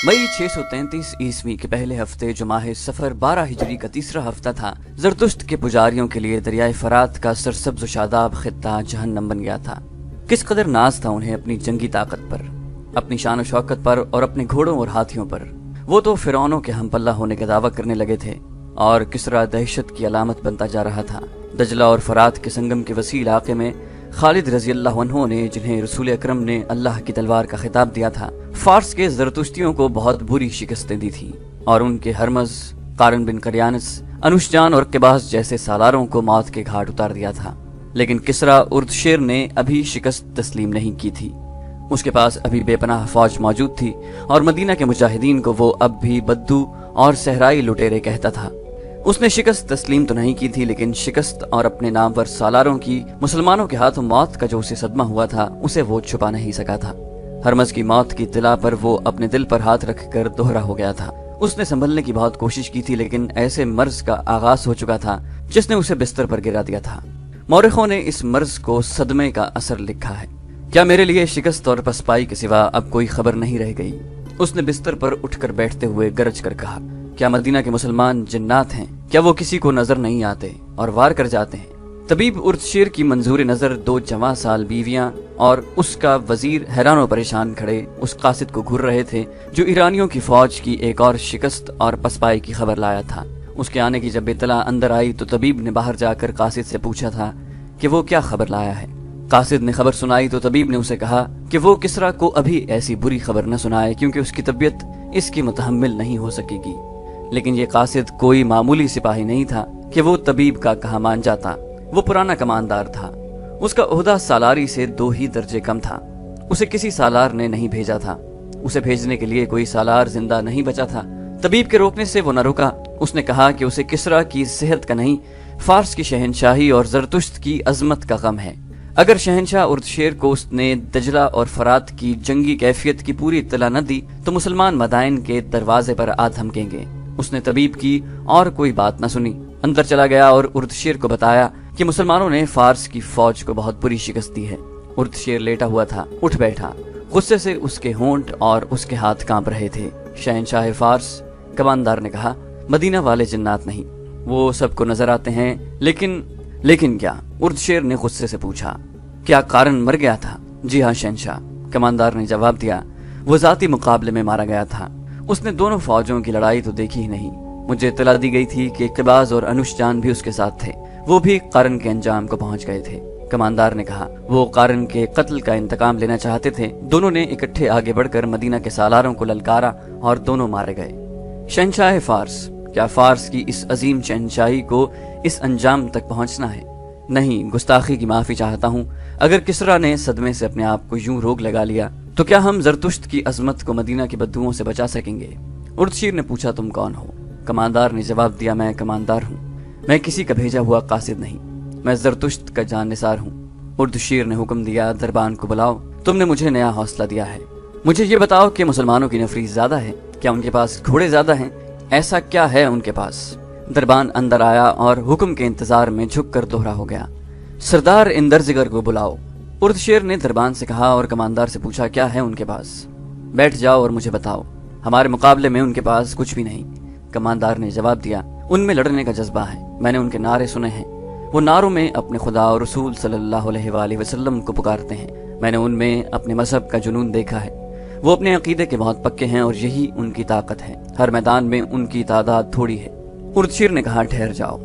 मई 633 ईस्वी के पहले हफ्ते जो माह सफर 12 हिजरी का तीसरा हफ्ता था, जरतुश्त के पुजारियों के लिए दरियाए फरात का सरसब्ज शादाब खित्ता जहन्नम बन गया था। किस कदर नाज था उन्हें अपनी जंगी ताकत पर, अपनी शान शौकत पर और अपने घोड़ों और हाथियों पर। वो तो फिरौनों के हमपल्ला होने का दावा करने लगे थे और किसरा दहशत की अलामत बनता जा रहा था। दजला और फरात के संगम के वसी इलाके में खालिद रजी अल्लाह अन्हु ने, जिन्हें रसूल अकरम ने अल्लाह की तलवार का खिताब दिया था, फारस के ज़रतुश्तियों को बहुत बुरी शिकस्तें दी थी और उनके हरमज, कारन बिन करियानस, अनुशजान और किबास जैसे सालारों को मौत के घाट उतार दिया था। लेकिन किसरा उर्दशेर ने अभी शिकस्त तस्लीम नहीं की थी। उसके पास अभी बेपनाह फौज मौजूद थी और मदीना के मुजाहिदीन को वो अब भी बद्दू और सहराई लुटेरे कहता था। उसने शिकस्त तस्लीम तो नहीं की थी, लेकिन शिकस्त और अपने नामवर सालारों की मुसलमानों के हाथों मौत का जो उसे सदमा हुआ था, उसे वो छुपा नहीं सका था। हरमज की मौत की तिला पर वो अपने दिल पर हाथ रखकर दोहरा हो गया था। उसने संभलने की बहुत कोशिश की थी, लेकिन ऐसे मर्ज का आगाज हो चुका था जिसने उसे बिस्तर पर गिरा दिया था। मौरखों ने इस मर्ज को सदमे का असर लिखा है। क्या मेरे लिए शिकस्त और पसपाई के सिवा अब कोई खबर नहीं रह गई? उसने बिस्तर पर उठकर बैठते हुए गरज कर कहा, क्या मदीना के मुसलमान जिन्नात हैं? क्या वो किसी को नजर नहीं आते और वार कर जाते हैं? तबीब उर्दशेर की मंजूर नजर 2 जवां साल बीवियां और उसका वजीर हैरान परेशान खड़े उस कासिद को घूर रहे थे जो ईरानियों की फौज की एक और शिकस्त और पसपाई की खबर लाया था। उसके आने की जब इत्तला अंदर आई तो तबीब ने बाहर जाकर कासिद से पूछा था कि वो क्या खबर लाया है। कासिद ने खबर सुनाई तो तबीब ने उसे कहा कि वो किसरा को अभी ऐसी बुरी खबर न सुनाए, क्योंकि उसकी तबीयत इसकी मुतहम्मिल नहीं हो सकेगी। लेकिन ये कासिद कोई मामूली सिपाही नहीं था कि वो तबीब का कहा मान जाता। वो पुराना कमानदार था। उसका ओहदा सालारी से 2 ही दर्जे कम था। उसे किसी सालार ने नहीं भेजा था। उसे भेजने के लिए कोई सालार जिंदा नहीं बचा था। तबीब के रोकने से वो न रुका। उसने कहा कि उसे किसरा की सेहत का नहीं, फारस की शहनशाही और जरतुश्त की अजमत का गम है। अगर शहनशाह उर्दशेर को उसने दजला और फरात की जंगी कैफियत की पूरी इत्तला न दी तो मुसलमान मदाइन के दरवाजे पर आ धमकेंगे। उसने तबीब की और कोई बात न सुनी, अंदर चला गया और उर्दशेर को बताया कि मुसलमानों ने फारस की फौज को बहुत बुरी शिकस्त दी है। उर्दशेर लेटा हुआ था, उठ बैठा। गुस्से से उसके होंठ और उसके हाथ कांप रहे थे। शहनशाह फारस, कमानदार ने कहा, मदीना वाले जिन्नात नहीं, वो सबको नजर आते हैं, लेकिन क्या? उर्दशेर ने गुस्से से पूछा, क्या कारन मर गया था? जी हाँ शहनशाह, कमानदार ने जवाब दिया, वो जाती मुकाबले में मारा गया था। उसने दोनों फौजों की लड़ाई तो देखी ही नहीं। मुझे इत्तला दी गई थी कि किबाज और अनुशजान भी उसके साथ थे। वो भी कारन के अंजाम को पहुंच गए थे। कमानदार ने कहा, वो कारन के कत्ल का इंतकाम लेना चाहते थे। दोनों ने इकट्ठे आगे बढ़कर मदीना के सालारों को ललकारा और दोनों मारे गए। शहनशाह फारस, क्या फारस की इस अजीम शहनशाही को इस अंजाम तक पहुंचना है? नहीं, गुस्ताखी की माफी चाहता हूँ। अगर किसरा ने सदमे से अपने आप को यूं रोक लगा लिया तो क्या हम जरतुश्त की अजमत को मदीना की बदबुओं से बचा सकेंगे? उर्दशेर ने पूछा, तुम कौन हो? कमानदार ने जवाब दिया, मैं कमानदार हूँ। मैं किसी का भेजा हुआ कासिद नहीं, मैं जरतुश्त का जाननिसार हूँ। उर्दशेर ने हुक्म दिया, दरबान को बुलाओ। तुमने मुझे नया हौसला दिया है। मुझे ये बताओ कि मुसलमानों की नफरी ज्यादा है? क्या उनके पास घोड़े ज्यादा हैं? ऐसा क्या है उनके पास? दरबान अंदर आया और हुक्म के इंतजार में झुककर दोहरा हो गया, सरदार इंदरजिगर को बुलाओ। उर्दशेर ने दरबान से कहा और कमानदार से पूछा, क्या है उनके पास? बैठ जाओ और मुझे बताओ। हमारे मुकाबले में उनके पास कुछ भी नहीं। कमानदार ने जवाब दिया, उनमें लड़ने का जज्बा है। मैंने उनके नारे सुने हैं। वो नारों में अपने खुदा और रसूल सल्लल्लाहु अलैहि वसल्लम को पुकारते हैं। मैंने उनमें अपने मजहब का जुनून देखा है। वो अपने अकीदे के बहुत पक्के हैं और यही उनकी ताकत है। हर मैदान में उनकी तादाद थोड़ी है। उर्दशेर ने कहा, ठहर जाओ,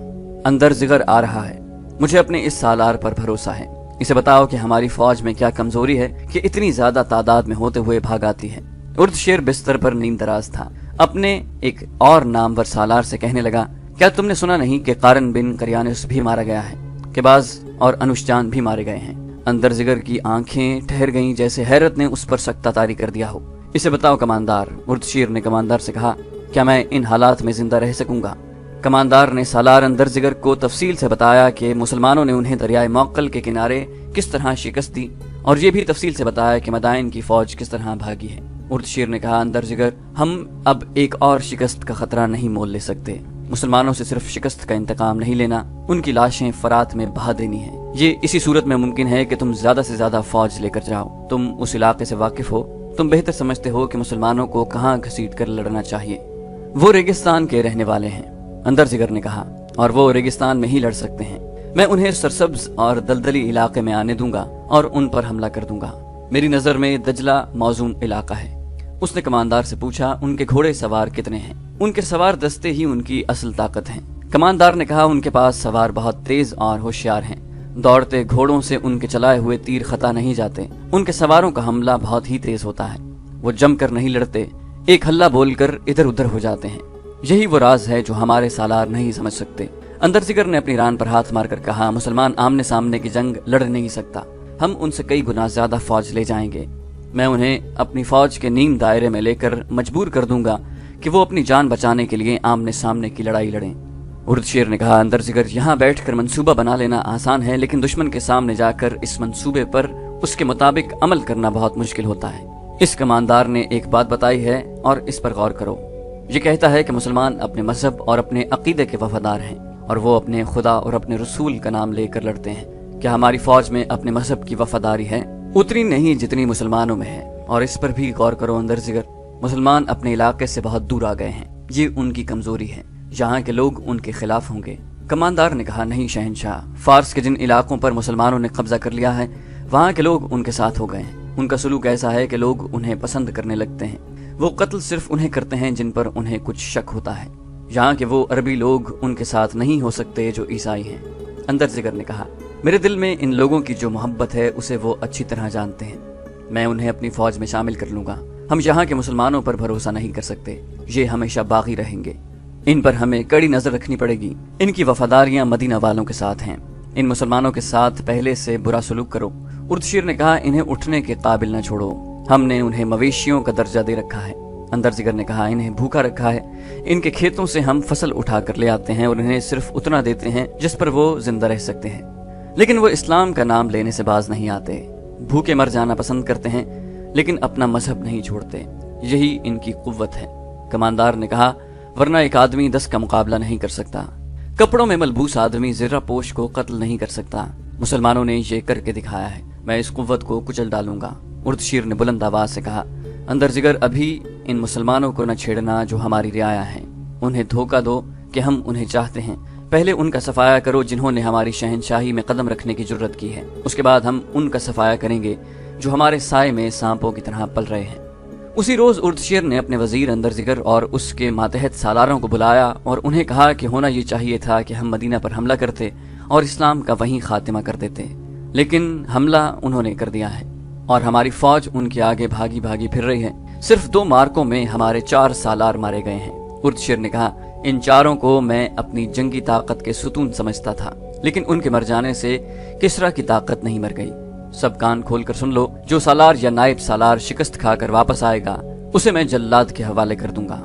अंदर जिगर आ रहा है। मुझे अपने इस सालार पर भरोसा है। इसे बताओ कि हमारी फौज में क्या कमजोरी है कि इतनी ज्यादा तादाद में होते हुए भाग आती है। उर्दशेर बिस्तर पर नींद दराज था। अपने एक और नामवर सालार से कहने लगा, क्या तुमने सुना नहीं कि कारन बिन करियानस भी मारा गया है? किबाज और अनुशजान भी मारे गए हैं। अंदर जिगर की आंखें ठहर गईं, जैसे हैरत ने उस पर सख्ता तारी कर दिया हो। इसे बताओ कमानदार। उर्दशेर ने कमानदार से कहा, क्या मैं इन हालात में जिंदा रह सकूंगा? कमानदार ने सालार अंदर जिगर को तफसील से बताया कि मुसलमानों ने उन्हें दरियाए मौक्कल के किनारे किस तरह शिकस्त दी और ये भी तफसील से बताया कि मदाइन की फौज किस तरह भागी है। उर्दशेर ने कहा, अंदर जिगर, हम अब एक और शिकस्त का खतरा नहीं मोल ले सकते। मुसलमानों से सिर्फ शिकस्त का इंतकाम नहीं लेना, उनकी लाशें फरात में बहा देनी है। ये इसी सूरत में मुमकिन है कि तुम ज्यादा से ज्यादा फौज लेकर जाओ। तुम उस इलाके से वाकिफ हो, तुम बेहतर समझते हो कि मुसलमानों को कहाँ घसीट कर लड़ना चाहिए। वो रेगिस्तान के रहने वाले हैं, अंदर जिगर ने कहा, और वो रेगिस्तान में ही लड़ सकते हैं। मैं उन्हें सरसब्ज और दलदली इलाके में आने दूंगा और उन पर हमला कर दूंगा। मेरी नजर में दजला मौजून इलाका है। उसने कमानदार से पूछा, उनके घोड़े सवार कितने हैं? उनके सवार दस्ते ही उनकी असल ताकत हैं। कमानदार ने कहा, उनके पास सवार बहुत तेज और होशियार हैं। दौड़ते घोड़ों से उनके चलाए हुए तीर खता नहीं जाते। उनके सवारों का हमला बहुत ही तेज होता है। वो जमकर नहीं लड़ते, एक हल्ला बोलकर इधर उधर हो जाते हैं। यही वो राज है जो हमारे सालार नहीं समझ सकते। अंदर जिगर ने अपनी रान पर हाथ मारकर कहा, मुसलमान आमने सामने की जंग लड़ नहीं सकता। हम उनसे कई गुना ज्यादा फौज ले जाएंगे। मैं उन्हें अपनी फौज के नीम दायरे में लेकर मजबूर कर दूंगा कि वो अपनी जान बचाने के लिए आमने सामने की लड़ाई लड़ें। उर्दशेर ने कहा, अंदर जिगर, यहाँ बैठकर मंसूबा बना लेना आसान है, लेकिन दुश्मन के सामने जाकर इस मंसूबे पर उसके मुताबिक अमल करना बहुत मुश्किल होता है। इस कमानदार ने एक बात बताई है और इस पर गौर करो। ये कहता है कि मुसलमान अपने मजहब और अपने अकीदे के वफादार हैं और वो अपने खुदा और अपने रसूल का नाम लेकर लड़ते हैं। क्या हमारी फौज में अपने मजहब की वफादारी है? उतनी नहीं जितनी मुसलमानों में है। और इस पर भी गौर करो अंदर जिगर, मुसलमान अपने इलाके से बहुत दूर आ गए हैं। ये उनकी कमजोरी है। यहाँ के लोग उनके खिलाफ होंगे। कमानदार ने कहा, नहीं शहनशाह, फारस के जिन इलाकों पर मुसलमानों ने कब्जा कर लिया है वहाँ के लोग उनके साथ हो गए हैं। उनका सलूक ऐसा है कि लोग उन्हें पसंद करने लगते हैं। वो कत्ल सिर्फ उन्हें करते हैं जिन पर उन्हें कुछ शक होता है। यहाँ के वो अरबी लोग उनके साथ नहीं हो सकते जो ईसाई हैं। अंदर जिगर ने कहा, मेरे दिल में इन लोगों की जो मोहब्बत है उसे वो अच्छी तरह जानते हैं। मैं उन्हें अपनी फौज में शामिल कर लूंगा। हम यहाँ के मुसलमानों पर भरोसा नहीं कर सकते। ये हमेशा बागी रहेंगे। इन पर हमें कड़ी नजर रखनी पड़ेगी। इनकी वफादारियां मदीना वालों के साथ हैं। इन मुसलमानों के साथ पहले से बुरा सलूक करो। उर्दशीर ने कहा, इन्हें उठने के काबिल न छोड़ो। हमने उन्हें मवेशियों का दर्जा दे रखा है। अंदर जिगर ने कहा, इन्हें भूखा रखा है। इनके खेतों से हम फसल उठा कर ले आते हैं और इन्हें सिर्फ उतना देते हैं जिस पर वो जिंदा रह सकते हैं। लेकिन वो इस्लाम का नाम लेने से बाज नहीं आते। भूखे मर जाना पसंद करते हैं लेकिन अपना मजहब नहीं छोड़ते। यही इनकी कुव्वत है। कमानदार ने कहा, वरना एक आदमी 10 का मुकाबला नहीं कर सकता। कपड़ों में मलबूस आदमी ज़रा पोश को कत्ल नहीं कर सकता। मुसलमानों ने ये करके दिखाया है। मैं इस कुव्वत को कुचल डालूंगा। उर्दशीर ने बुलंद आवाज से कहा, अंदर जिगर, अभी इन मुसलमानों को न छेड़ना जो हमारी रियाया है। उन्हें धोखा दो कि हम उन्हें चाहते हैं। पहले उनका सफाया करो जिन्होंने हमारी शहनशाही में कदम रखने की जुर्रत की है। उसके बाद हम उनका सफाया करेंगे जो हमारे साए में सांपों की तरह पल रहे हैं। उसी रोज उर्दशेर ने अपने वजीर अंदर जिगर और उसके मातहत सालारों को बुलाया और उन्हें कहा कि होना ये चाहिए था कि हम मदीना पर हमला करते और इस्लाम का वहीं खात्मा कर देते, लेकिन हमला उन्होंने कर दिया है और हमारी फौज उनके आगे भागी भागी फिर रही है। सिर्फ 2 मार्कों में हमारे 4 सालार मारे गए हैं। उर्दशेर ने कहा, इन चारों को मैं अपनी जंगी ताकत के सुतून समझता था, लेकिन उनके मर जाने से किसरा की ताकत नहीं मर गई। सब कान खोलकर सुन लो, जो सालार या नायब सालार शिकस्त खाकर वापस आएगा उसे मैं जल्लाद के हवाले कर दूंगा।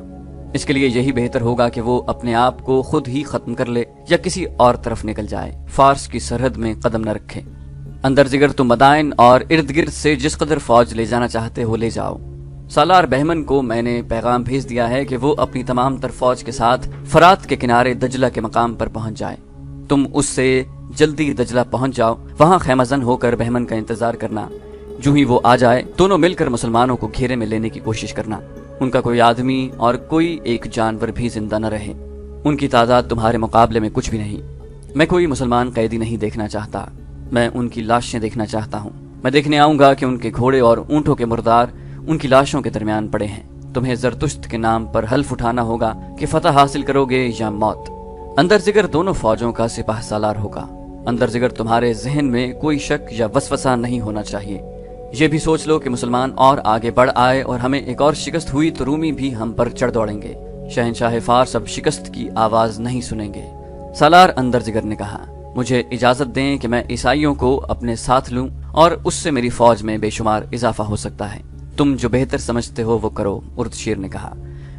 इसके लिए यही बेहतर होगा कि वो अपने आप को खुद ही खत्म कर ले या किसी और तरफ निकल जाए, फारस की सरहद में कदम न रखे। अंदर जिगर, तुम मदाइन और इर्द गिर्द से जिस कदर फौज ले जाना चाहते हो ले जाओ। सालार बहमन को मैंने पैगाम भेज दिया है कि वो अपनी तमाम तर फौज के साथ फरात के किनारे दजला के मकाम पर पहुंच जाए। तुम उससे जल्दी दजला पहुंच जाओ। वहां खैमजन होकर बहमन का इंतजार करना। जो ही वो आ जाए दोनों मिलकर मुसलमानों को घेरे में लेने की कोशिश करना। उनका कोई आदमी और कोई एक जानवर भी जिंदा न रहे। उनकी तादाद तुम्हारे मुकाबले में कुछ भी नहीं। मैं कोई मुसलमान कैदी नहीं देखना चाहता, मैं उनकी लाशें देखना चाहता हूँ। मैं देखने आऊंगा कि उनके घोड़े और ऊंटों के मुर्दार उनकी लाशों के दरमियान पड़े हैं। तुम्हें जरतुश्त के नाम पर हल्फ उठाना होगा कि फतह हासिल करोगे या मौत। अंदर जिगर दोनों फौजों का सिपाह सालार होगा। अंदर जिगर, तुम्हारे जहन में कोई शक या वसवसा नहीं होना चाहिए। ये भी सोच लो कि मुसलमान और आगे बढ़ आए और हमें एक और शिकस्त हुई तो रूमी भी हम पर चढ़ दौड़ेंगे। शहनशाह फारस अब शिकस्त की आवाज नहीं सुनेंगे। सालार अंदर जिगर ने कहा, मुझे इजाजत दें कि मैं ईसाइयों को अपने साथ लूं और उससे मेरी फौज में बेशुमार इजाफा हो सकता है। तुम जो बेहतर समझते हो वो करो, उर्दशेर ने कहा,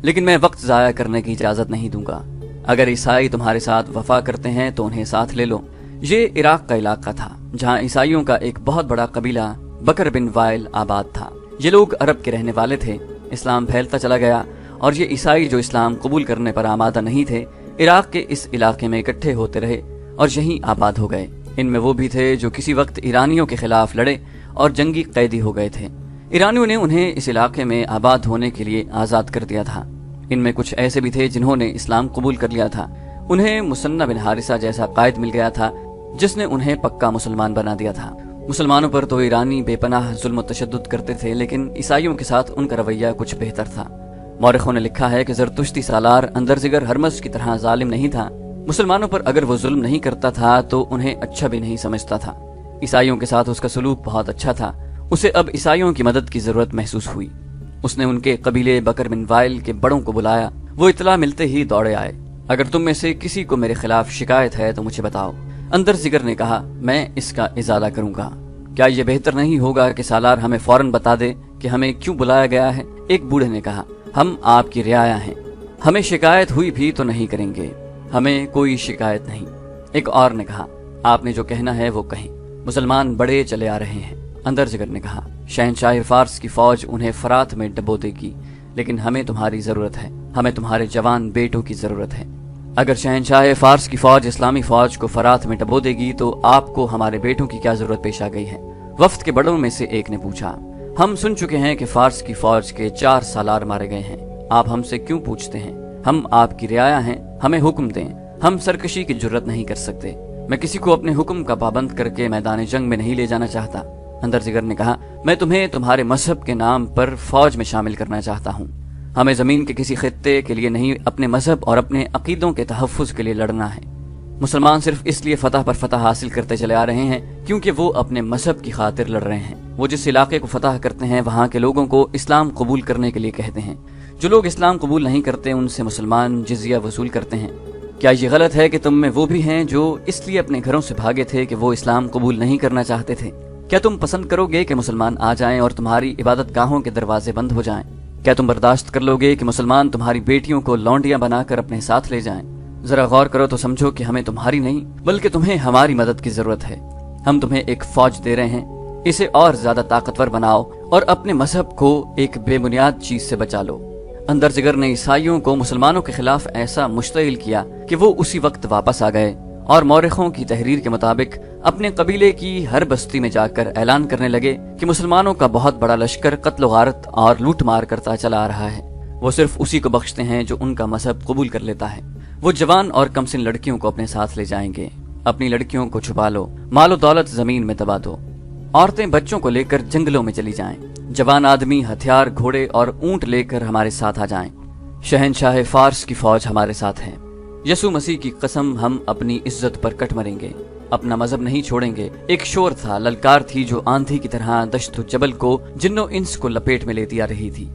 लेकिन मैं वक्त जाया करने की इजाजत नहीं दूंगा। अगर ईसाई तुम्हारे साथ वफा करते हैं तो उन्हें साथ ले लो। ये इराक का इलाका था जहाँ ईसाइयों का एक बहुत बड़ा कबीला बकर बिन वाइल आबाद था। ये लोग अरब के रहने वाले थे। इस्लाम फैलता चला गया और ये ईसाई जो इस्लाम कबूल करने पर आमादा नहीं थे, इराक के इस इलाके में इकट्ठे होते रहे और यहीं आबाद हो गए। इनमें वो भी थे जो किसी वक्त ईरानियों के खिलाफ लड़े और जंगी कैदी हो गए थे। ईरानियों ने उन्हें इस इलाके में आबाद होने के लिए आज़ाद कर दिया था। इनमें कुछ ऐसे भी थे जिन्होंने इस्लाम कबूल कर लिया था। उन्हें मुसन्ना बिन हारिसा जैसा कायद मिल गया था जिसने उन्हें पक्का मुसलमान बना दिया था। मुसलमानों पर तो ईरानी बेपनाह जुल्म व तशद्दुद करते थे, लेकिन ईसाइयों के साथ उनका रवैया कुछ बेहतर था। मौरखों ने लिखा है कि ज़रतुश्ती सालार अंदर जिगर हरमज की तरह जालिम नहीं था। मुसलमानों पर अगर वो जुल्म नहीं करता था तो उन्हें अच्छा भी नहीं समझता था। ईसाइयों के साथ उसका सलूक बहुत अच्छा था। उसे अब ईसाइयों की मदद की जरूरत महसूस हुई। उसने उनके कबीले बकर बिन वाइल के बड़ों को बुलाया। वो इतला मिलते ही दौड़े आए। अगर तुम में से किसी को मेरे खिलाफ शिकायत है तो मुझे बताओ। अंदर जिगर ने कहा, मैं इसका इजाला करूंगा। क्या ये बेहतर नहीं होगा कि सालार हमें फौरन बता दे कि हमें क्यों बुलाया गया है? एक बूढ़े ने कहा, हम आपकी रियाया हैं, हमें शिकायत हुई भी तो नहीं करेंगे, हमें कोई शिकायत नहीं। एक और ने कहा, आपने जो कहना है वो कहें, मुसलमान बड़े चले आ रहे हैं। अंदर जिगर ने कहा, शहनशाह फारस की फौज उन्हें फरात में डबो देगी, लेकिन हमें तुम्हारी जरूरत है, हमें तुम्हारे जवान बेटों की जरूरत है। अगर शहनशाह फारस की फौज इस्लामी फौज को फरात में डबो देगी तो आपको हमारे बेटों की क्या जरूरत पेश आ गई है? वफ्द के बड़ों में से एक ने पूछा, हम सुन चुके हैं कि फारस की फौज के 4 सालार मारे गए हैं, आप हमसे क्यों पूछते हैं? हम आपकी रियाया हैं, हमें हुक्म दें, हम सरकशी की जुर्रत नहीं कर सकते। मैं किसी को अपने हुक्म का पाबंद करके मैदान जंग में नहीं ले जाना चाहता। अंदर जिगर ने कहा, मैं तुम्हें तुम्हारे मजहब के नाम पर फौज में शामिल करना चाहता हूँ। हमें जमीन के किसी खित्ते के लिए नहीं, अपने मजहब और अपने अकीदों के तहफ्फुज के लिए लड़ना है। मुसलमान सिर्फ इसलिए फतह पर फतह हासिल करते चले आ रहे हैं क्योंकि वो अपने मजहब की खातिर लड़ रहे हैं। वो जिस इलाके को फतह करते हैं वहाँ के लोगों को इस्लाम कबूल करने के लिए कहते हैं। जो लोग इस्लाम कबूल नहीं करते उनसे मुसलमान जिजिया वसूल करते हैं। क्या ये गलत है कि तुम में वो भी हैं जो इसलिए अपने घरों से भागे थे कि वो इस्लाम कबूल नहीं करना चाहते थे? क्या तुम पसंद करोगे कि मुसलमान आ जाएं और तुम्हारी इबादत गाहों के दरवाजे बंद हो जाएं? क्या तुम बर्दाश्त कर लोगे कि मुसलमान तुम्हारी बेटियों को लौंडियां बनाकर अपने साथ ले जाएं? जरा गौर करो तो समझो कि हमें तुम्हारी नहीं बल्कि तुम्हें हमारी मदद की जरूरत है। हम तुम्हें एक फौज दे रहे हैं, इसे और ज्यादा ताकतवर बनाओ और अपने मजहब को एक बेबुनियाद चीज से बचा लो। अंदर जिगर ने ईसाइयों को मुसलमानों के खिलाफ ऐसा मुश्तइल किया कि वो उसी वक्त वापस आ गए और मौरखों की तहरीर के मुताबिक अपने कबीले की हर बस्ती में जाकर ऐलान करने लगे कि मुसलमानों का बहुत बड़ा लश्कर कत्ल गारत और लूट मार करता चला आ रहा है। वो सिर्फ उसी को बख्शते हैं जो उनका मजहब कबूल कर लेता है। वो जवान और कमसिन लड़कियों को अपने साथ ले जाएंगे। अपनी लड़कियों को छुपा लो, मालो दौलत जमीन में दबा दो। औरतें बच्चों को लेकर जंगलों में चली जाएं। जवान आदमी हथियार, घोड़े और ऊंट लेकर हमारे साथ आ जाएं। शहनशाह फारस की फौज हमारे साथ है। यसु मसीह की कसम, हम अपनी इज्जत पर कट मरेंगे, अपना मजहब नहीं छोड़ेंगे। एक शोर था, ललकार थी जो आंधी की तरह दश्त जबल को, जिन्नो इंस को लपेट में लेती आ रही थी।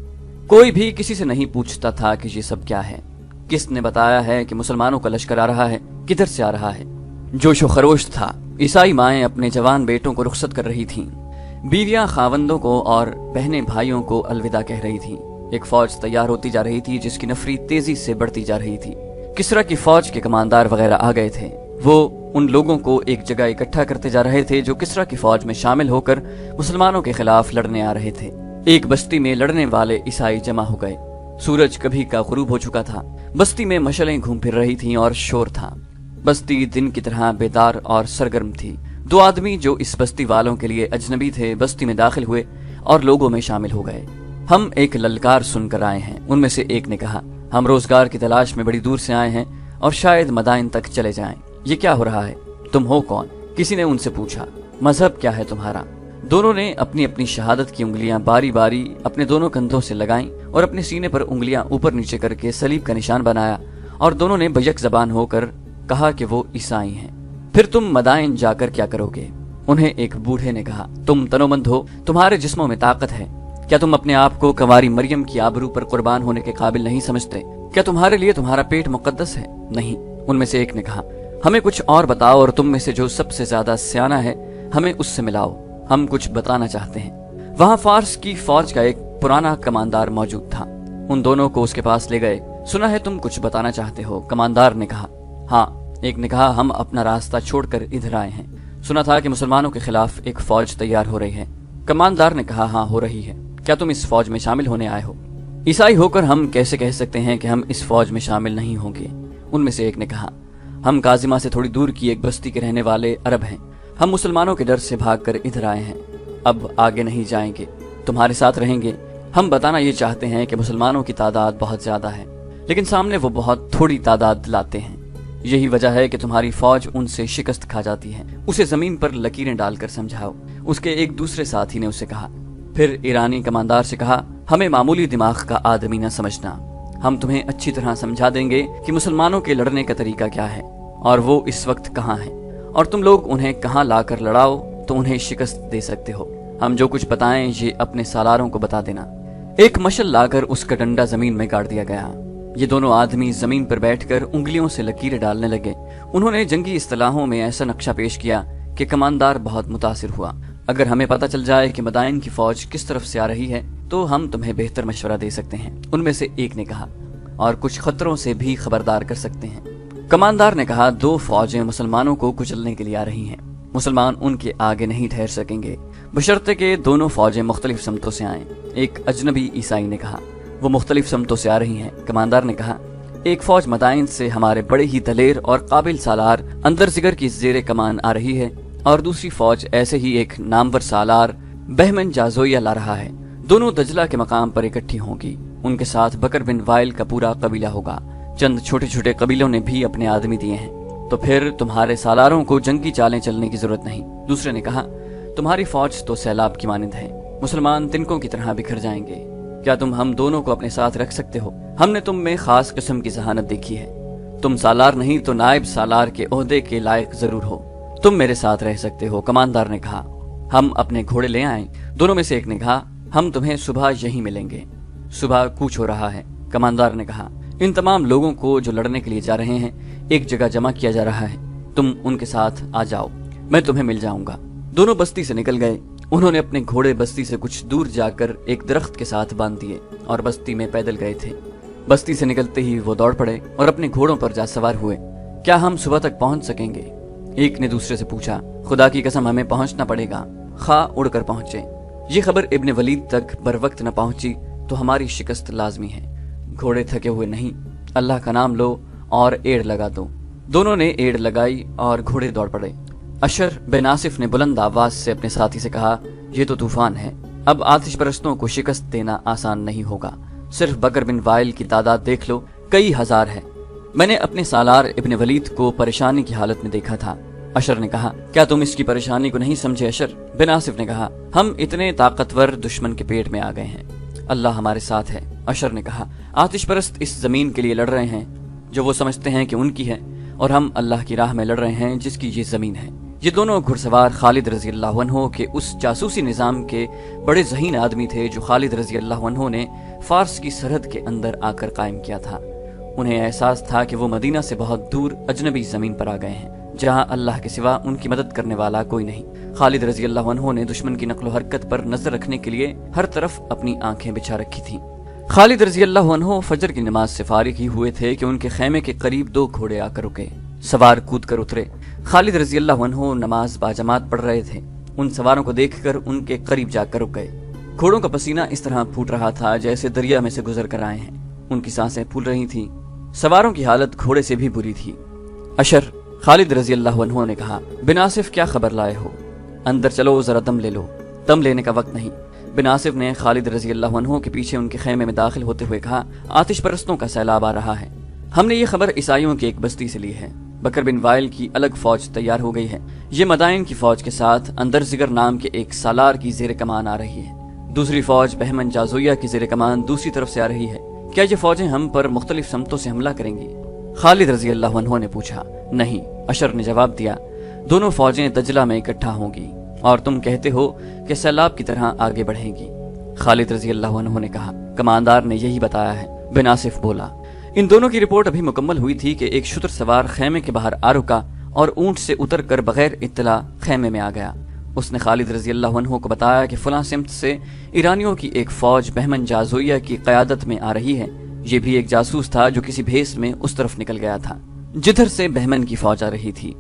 कोई भी किसी से नहीं पूछता था कि ये सब क्या है, किसने बताया है कि मुसलमानों का लश्कर आ रहा है, किधर से आ रहा है। जोशो खरोश था। ईसाई माएं अपने जवान बेटों को रुखसत कर रही थीं। बीवियां खावंदों को और बहनें भाइयों को अलविदा कह रही थीं। एक फौज तैयार होती जा रही थी जिसकी नफरी तेजी से बढ़ती जा रही थी। किसरा की फौज के कमांडर वगैरह आ गए थे। वो उन लोगों को एक जगह इकट्ठा करते जा रहे थे जो किसरा की फौज में शामिल होकर मुसलमानों के खिलाफ लड़ने आ रहे थे। एक बस्ती में लड़ने वाले ईसाई जमा हो गए। सूरज कभी का गुरूब हो चुका था। बस्ती में मशलें घूम फिर रही थीं और शोर था। बस्ती दिन की तरह बेदार और सरगर्म थी। 2 आदमी जो इस बस्ती वालों के लिए अजनबी थे बस्ती में दाखिल हुए और लोगों में शामिल हो गए। हम एक ललकार सुनकर आए हैं, उनमें से एक ने कहा। हम रोजगार की तलाश में बड़ी दूर से आए हैं और शायद मदाइन तक चले जाएं। ये क्या हो रहा है? तुम हो कौन? किसी ने उनसे पूछा। मजहब क्या है तुम्हारा? दोनों ने अपनी अपनी शहादत की उंगलियां बारी बारी अपने दोनों कंधों से लगाईं और अपने सीने पर उंगलियां ऊपर नीचे करके सलीब का निशान बनाया और दोनों ने बैक जबान होकर कहा कि वो ईसाई हैं। फिर तुम मदाइन जाकर क्या करोगे? उन्हें एक बूढ़े ने कहा, तुम तनोमंद हो, तुम्हारे जिस्मों में ताकत है। क्या तुम अपने आप को कंवारी मरियम की आबरू पर कुर्बान होने के काबिल नहीं समझते? क्या तुम्हारे लिए तुम्हारा पेट मुकद्दस है? नहीं। उनमें से एक ने कहा, हमें कुछ और बताओ और तुम में से जो सबसे ज्यादा सियाना है हमें उससे मिलाओ, हम कुछ बताना चाहते हैं। वहां फारस की फौज का एक पुराना कमांडर मौजूद था। उन दोनों को उसके पास ले गए। सुना है तुम कुछ बताना चाहते हो? कमांडर ने कहा। हाँ। एक ने कहा, हम अपना रास्ता छोड़कर इधर आए हैं। सुना था कि मुसलमानों के खिलाफ एक फौज तैयार हो रही है। कमांडर ने कहा, हाँ हो रही है। क्या तुम इस फौज में शामिल होने आए हो? ईसाई होकर हम कैसे कह सकते हैं कि हम इस फौज में शामिल नहीं होंगे? उनमें से एक ने कहा, हम काजिमा से थोड़ी दूर की एक बस्ती के रहने वाले अरब हैं। हम मुसलमानों के डर से भागकर इधर आए हैं, अब आगे नहीं जाएंगे। تمہارے ساتھ رہیں گے۔ ہم بتانا یہ چاہتے ہیں کہ مسلمانوں کی تعداد بہت زیادہ ہے، لیکن سامنے وہ بہت تھوڑی تعداد لاتے ہیں۔ یہی وجہ ہے کہ تمہاری فوج ان سے شکست کھا جاتی ہے۔ اسے زمین پر لکیریں ڈال کر سمجھاؤ، اس کے ایک دوسرے ساتھی نے اسے کہا۔ پھر ایرانی کماندار سے کہا، ہمیں معمولی دماغ کا آدمی نہ سمجھنا، ہم تمہیں اچھی طرح سمجھا دیں گے کہ مسلمانوں کے لڑنے کا طریقہ کیا ہے اور وہ اس وقت کہاں ہیں، اور تم لوگ انہیں کہاں لا کر لڑاؤ تو انہیں شکست دے سکتے ہو۔ ہم جو کچھ بتائیں یہ اپنے سالاروں کو بتا دینا۔ ایک مشل لا کر اس کا ڈنڈا زمین میں گاڑ دیا گیا۔ یہ دونوں آدمی زمین پر بیٹھ کر انگلیوں سے لکیریں ڈالنے لگے۔ انہوں نے جنگی اصطلاحوں میں ایسا نقشہ پیش کیا کہ کماندار بہت متاثر ہوا۔ اگر ہمیں پتہ چل جائے کہ مدائن کی فوج کس طرف سے آ رہی ہے تو ہم تمہیں بہتر مشورہ دے سکتے ہیں، ان میں سے ایک نے کہا، اور کچھ خطروں سے بھی خبردار کر سکتے ہیں۔ کماندار نے کہا، 2 فوجیں مسلمانوں کو کچلنے کے لیے آ رہی ہیں، مسلمان ان کے آگے نہیں ٹھہر سکیں گے، بشرطے کہ دونوں فوجیں مختلف سمتوں سے آئیں۔ ایک اجنبی عیسائی نے کہا، وہ مختلف سمتوں سے آ رہی ہیں۔ کماندار نے کہا، ایک فوج مدائن سے ہمارے بڑے ہی دلیر اور قابل سالار اندرزگر کی زیر کمان آ رہی ہے، اور دوسری فوج ایسے ہی ایک نامور سالار بہمن جازویہ لا رہا ہے۔ دونوں دجلہ کے مقام پر اکٹھی ہوں گی، ان کے ساتھ بکر بن وائل کا پورا قبیلہ ہوگا، چند چھوٹے چھوٹے قبیلوں نے بھی اپنے آدمی دیے ہیں، تو پھر تمہارے سالاروں کو جنگی چالیں چلنے کی ضرورت نہیں۔ دوسرے نے کہا، تمہاری فوج تو سیلاب کی مانند ہے، مسلمان تنکوں کی طرح بکھر جائیں گے، کیا تم ہم دونوں کو اپنے ساتھ رکھ سکتے ہو؟ ہم نے تم میں خاص قسم کی ذہانت دیکھی ہے، تم سالار نہیں تو نائب سالار کے عہدے کے لائق ضرور ہو، تم میرے ساتھ رہ سکتے ہو۔ کماندار نے کہا، ہم اپنے گھوڑے لے آئیں؟ دونوں میں سے ایک نے کہا، ہم تمہیں صبح یہیں ملیں گے، صبح کوچ ہو رہا ہے۔ کماندار نے کہا، ان تمام لوگوں کو جو لڑنے کے لیے جا رہے ہیں ایک جگہ جمع کیا جا رہا ہے، تم ان کے ساتھ آ جاؤ، میں تمہیں مل جاؤں گا۔ دونوں بستی سے نکل گئے۔ انہوں نے اپنے گھوڑے بستی سے کچھ دور جا کر ایک درخت کے ساتھ باندھ دیے اور بستی میں پیدل گئے تھے۔ بستی سے نکلتے ہی وہ دوڑ پڑے اور اپنے گھوڑوں پر جا سوار ہوئے۔ کیا ہم صبح تک پہنچ سکیں گے؟ ایک نے دوسرے سے پوچھا۔ خدا کی قسم ہمیں پہنچنا پڑے گا، خواہ اڑ کر پہنچے۔ یہ خبر ابن ولید تک بر وقت نہ پہنچی تو ہماری شکست لازمی ہے۔ گھوڑے تھکے ہوئے نہیں، اللہ کا نام لو اور ایڑ لگا دو۔ دونوں نے ایڑ لگائی اور گھوڑے دوڑ پڑے۔ اشر بن آصف نے بلند آواز سے اپنے ساتھی سے کہا، یہ تو طوفان ہے، اب آتش پرستوں کو شکست دینا آسان نہیں ہوگا۔ صرف بکر بن وائل کی تعداد دیکھ لو، کئی ہزار ہے۔ میں نے اپنے سالار ابن ولید کو پریشانی کی حالت میں دیکھا تھا۔ اشر نے کہا، کیا تم اس کی پریشانی کو نہیں سمجھے اشر؟ بن آصف نے کہا، ہم اتنے طاقتور دشمن کے پیٹ میں آ گئے ہیں، اللہ ہمارے ساتھ ہے۔ اشر نے کہا، آتش پرست اس زمین کے لیے لڑ رہے ہیں جو وہ سمجھتے ہیں کہ ان کی ہے، اور ہم اللہ کی راہ میں لڑ رہے ہیں جس کی یہ زمین ہے۔ یہ دونوں گھڑ سوار خالد رضی اللہ عنہ کے اس جاسوسی نظام کے بڑے ذہین آدمی تھے جو خالد رضی اللہ عنہ نے فارس کی سرحد کے اندر آ کر قائم کیا تھا۔ انہیں احساس تھا کہ وہ مدینہ سے بہت دور اجنبی زمین پر آ گئے ہیں جہاں اللہ کے سوا ان کی مدد کرنے والا کوئی نہیں۔ خالد رضی اللہ عنہ نے دشمن کی نقل و حرکت پر نظر رکھنے کے لیے ہر طرف اپنی آنکھیں بچھا رکھی تھیں۔ خالد رضی اللہ عنہ فجر کی نماز سے فارغ ہی ہوئے تھے کہ ان کے خیمے کے قریب 2 گھوڑے آ کر رکے۔ سوار کود کر اترے۔ خالد رضی اللہ عنہ نماز باجماعت پڑھ رہے تھے۔ ان سواروں کو دیکھ کر ان کے قریب جا کر رک گئے۔ گھوڑوں کا پسینہ اس طرح پھوٹ رہا تھا جیسے دریا میں سے گزر کر آئے ہیں، ان کی سانسیں پھول رہی تھیں۔ سواروں کی حالت گھوڑے سے بھی بری تھی۔ اشر، خالد رضی اللہ عنہ نے کہا، بن آصف کیا خبر لائے ہو؟ اندر چلو ذرا دم لے لو۔ دم لینے کا وقت نہیں۔ بن آصف نے خالد رضی اللہ عنہ کے پیچھے ان کے خیمے میں داخل ہوتے ہوئے کہا، آتش پرستوں کا سیلاب آ رہا ہے۔ ہم نے یہ خبر عیسائیوں کی ایک بستی سے لی ہے۔ بکر بن وائل کی الگ فوج تیار ہو گئی ہے، یہ مدائن کی فوج کے ساتھ اندرزگر نام کے ایک سالار کی زیر کمان آ رہی ہے۔ دوسری فوج بہمن جازویہ کی زیر کمان دوسری طرف سے آ رہی ہے۔ کیا یہ فوجیں ہم پر مختلف سمتوں سے حملہ کریں گی؟ خالد رضی اللہ عنہ نے پوچھا۔ نہیں، اشر نے جواب دیا، دونوں فوجیں دجلہ میں اکٹھا ہوں گی اور تم کہتے ہو کہ سیلاب کی طرح آگے بڑھیں گی۔ خالد رضی اللہ عنہ نے کہا، کماندار نے یہی بتایا ہے۔ بن آصف بولا، ان دونوں کی رپورٹ ابھی مکمل ہوئی تھی کہ ایک شتر سوار خیمے کے باہر آ رکا اور اونٹ سے اتر کر بغیر اطلاع خیمے میں آ گیا۔ اس نے خالد رضی اللہ عنہ کو بتایا کہ فلاں سمت سے ایرانیوں کی ایک فوج بہمن جازویہ کی قیادت میں آ رہی ہے۔ یہ بھی ایک جاسوس تھا جو کسی بھیس میں اس طرف نکل گیا تھا جدھر سے بہمن کی فوج آ رہی تھی۔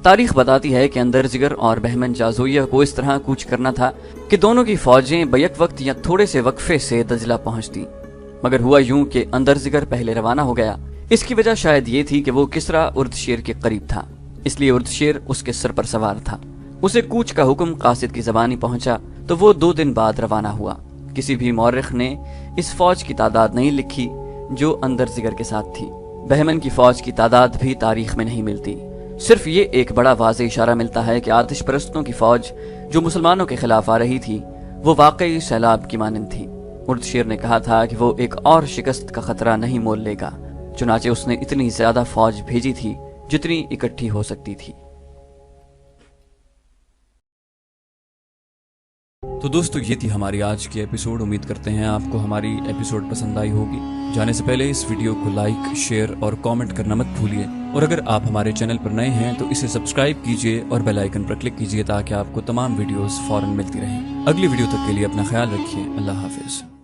تاریخ بتاتی ہے کہ اندرزگر اور بہمن جازویہ کو اس طرح کوچ کرنا تھا کہ دونوں کی فوجیں بیک وقت یا تھوڑے سے وقفے سے دجلہ پہنچتی، مگر ہوا یوں کہ اندرزگر پہلے روانہ ہو گیا۔ اس کی وجہ شاید یہ تھی کہ وہ کسرا اردشیر کے قریب تھا، اس لیے اردشیر اس کے سر پر سوار تھا۔ اسے کوچ کا حکم قاصد کی زبانی پہنچا تو وہ 2 دن بعد روانہ ہوا۔ کسی بھی مورخ نے اس فوج کی تعداد نہیں لکھی جو اندر ذکر کے ساتھ تھی۔ بہمن کی فوج کی تعداد بھی تاریخ میں نہیں ملتی، صرف یہ ایک بڑا واضح اشارہ ملتا ہے کہ آتش پرستوں کی فوج جو مسلمانوں کے خلاف آ رہی تھی وہ واقعی سیلاب کی مانند تھی۔ اردشیر نے کہا تھا کہ وہ ایک اور شکست کا خطرہ نہیں مول لے گا، چنانچہ اس نے اتنی زیادہ فوج بھیجی تھی جتنی اکٹھی ہو سکتی تھی۔ تو دوستو یہ تھی ہماری آج کی ایپیسوڈ۔ امید کرتے ہیں آپ کو ہماری ایپیسوڈ پسند آئی ہوگی۔ جانے سے پہلے اس ویڈیو کو لائک، شیئر اور کامنٹ کرنا مت بھولیے، اور اگر آپ ہمارے چینل پر نئے ہیں تو اسے سبسکرائب کیجئے اور بیل آئیکن پر کلک کیجئے تاکہ آپ کو تمام ویڈیوز فوراً ملتی رہیں۔ اگلی ویڈیو تک کے لیے اپنا خیال رکھیے۔ اللہ حافظ۔